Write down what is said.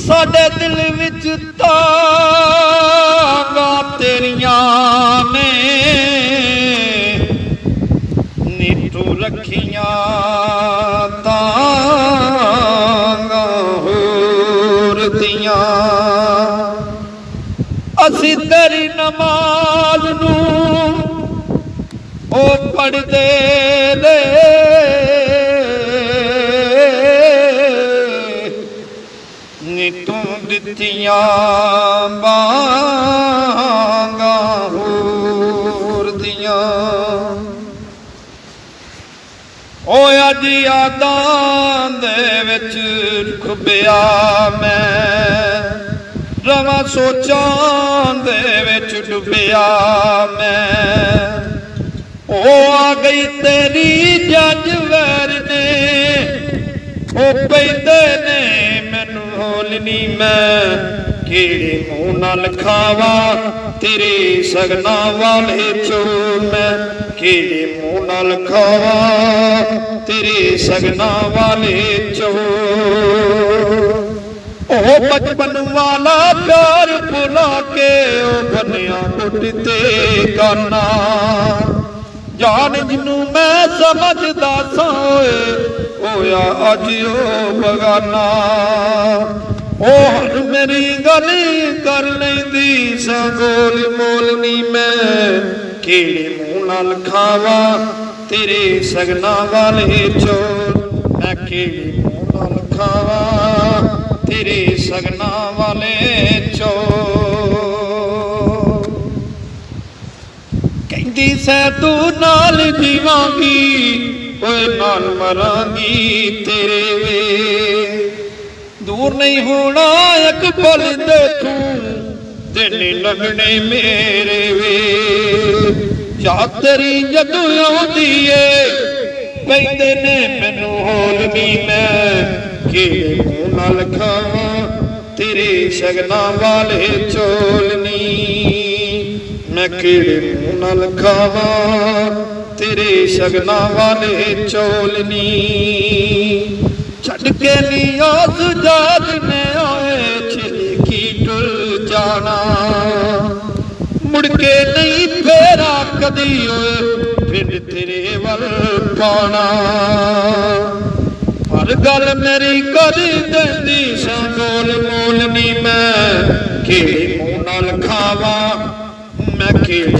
साडे दिल विच तांगां तेरियां ने नीतू रखियां तांगां होर दियां। असी तेरी नमाज नूं ओ पढ़दे ने नीतू दित्तियां बांगां होर दियां। ओ अज यादां दे विच डुबिया मैं रवां सोचां दे विच डुबिया मैं। ओ आ गई तेरी जज वैर ने ओ पैंदे ने मैनू होलनी मैं किहड़े मूंह नाल खावा तेरे सगना वाले चोल मैं किहड़े मूंह नाल खावा तेरे सगना वाले चोल। ओ बचपन वाला प्यार भुला के ओ बनिया पुटते गाना जान जिनू मैं समझदा सा होया अज ओ बगाना। ओ हर मेरी गल कर लैंदी संगोल मोलनी मैं किहड़े मूंह नाल खावा तेरे सगना वाले चोल मैं किहड़े मूंह नाल खावा तेरे सगना वाले चोल। कहंदी सै तू नाल जीवांगी ओए नाल मरांगी तेरे वे दूर नहीं होना एक पल दे तू दिन लगने मेरे वे। याद तेरी जदों आउंदी ए पैंदे ने मैनू होलनी मैं किहड़े मूंह नाल खावा तेरे सगना वाले चोलनी मैं किहड़े मूंह नाल खावा तेरे सगना वाले चोलनी। छड़ के नियाज जाद ने आए छिलकी टुर जाना मुड़ के नहीं फेरा कदी फिर तेरे वल पाना। हर गल मेरी कर देंदी संगोल मोलनी मैं किहड़े मूंह नाल खावा मैं किहड़े